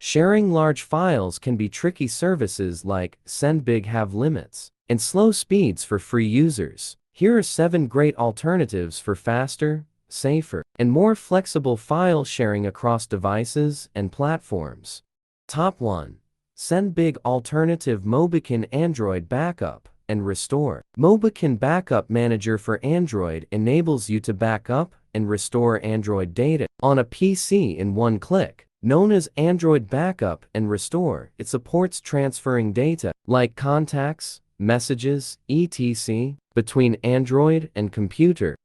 Sharing large files can be tricky. Services like SendBig have limits and slow speeds for free users. Here are 7 great alternatives for faster, safer, and more flexible file sharing across devices and platforms. Top 1. SendBig Alternative MobiKin Android Backup and Restore. MobiKin Backup Manager for Android enables you to back up and restore Android data on a PC in one click. Known as Android Backup and Restore, it supports transferring data, like contacts, messages, etc., between Android and computer.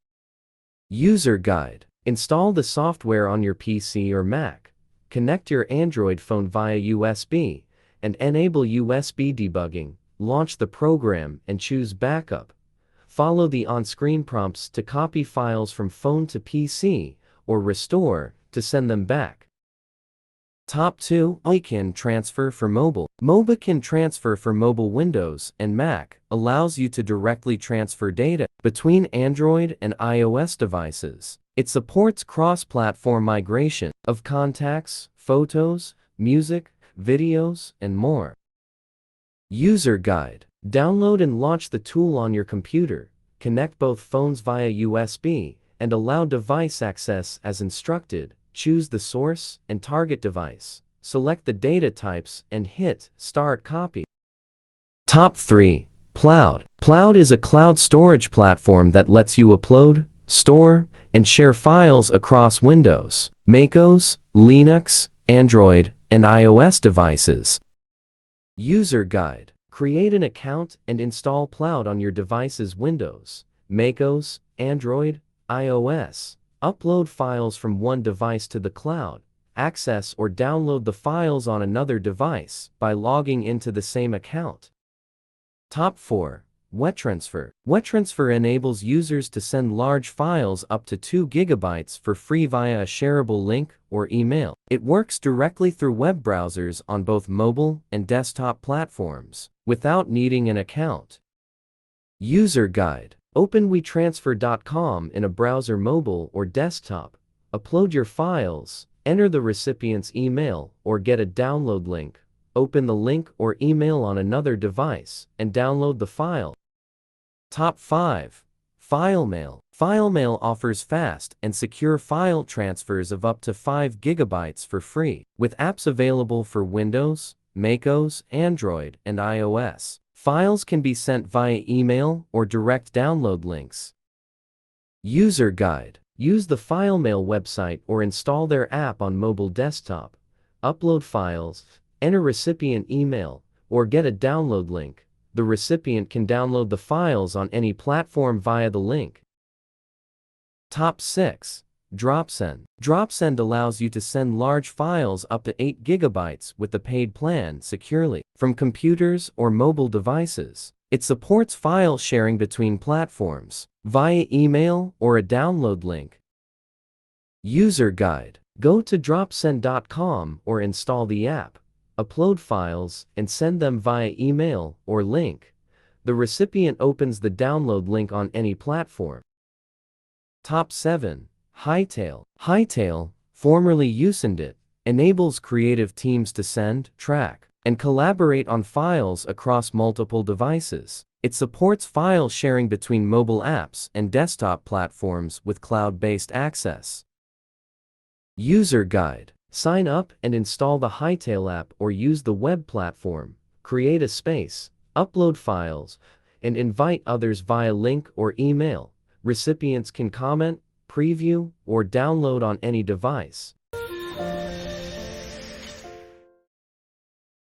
User Guide. Install the software on your PC or Mac. Connect your Android phone via USB and enable USB debugging. Launch the program and choose Backup. Follow the on-screen prompts to copy files from phone to PC or Restore to send them back. Top 2. MobiKin Transfer for Mobile. MobiKin Transfer for mobile Windows and Mac allows you to directly transfer data between Android and iOS devices. It supports cross-platform migration of contacts, photos, music, videos, and more. User Guide. Download and launch the tool on your computer. Connect both phones via USB and allow device access as instructed. Choose the source and target device. Select the data types and hit Start Copy. Top 3. pCloud. pCloud is a cloud storage platform that lets you upload, store, and share files across Windows, macOS, Linux, Android, and iOS devices. User Guide. Create an account and install pCloud on your device's Windows, macOS, Android, iOS. Upload files from one device to the cloud. Access or download the files on another device by logging into the same account. Top 4. WeTransfer. WeTransfer enables users to send large files up to 2 GB for free via a shareable link or email. It works directly through web browsers on both mobile and desktop platforms, without needing an account. User Guide. Open WeTransfer.com in a browser, mobile or desktop. Upload your files, enter the recipient's email or get a download link. Open the link or email on another device and download the file. Top 5. FileMail. FileMail offers fast and secure file transfers of up to 5 GB for free, with apps available for Windows, macOS, Android, and iOS. Files can be sent via email or direct download links. User Guide. Use the FileMail website or install their app on mobile desktop. Upload files, enter recipient email, or get a download link. The recipient can download the files on any platform via the link. Top 6. DropSend. DropSend allows you to send large files up to 8 GB with the paid plan securely from computers or mobile devices. It supports file sharing between platforms via email or a download link. User Guide. Go to DropSend.com or install the app. Upload files and send them via email or link. The recipient opens the download link on any platform. Top 7. Hightail. Hightail, formerly Usendit, enables creative teams to send, track, and collaborate on files across multiple devices. It supports file sharing between mobile apps and desktop platforms with cloud-based access. User Guide. Sign up and install the Hightail app or use the web platform. Create a space, upload files, and invite others via link or email. Recipients can comment, preview, or download on any device.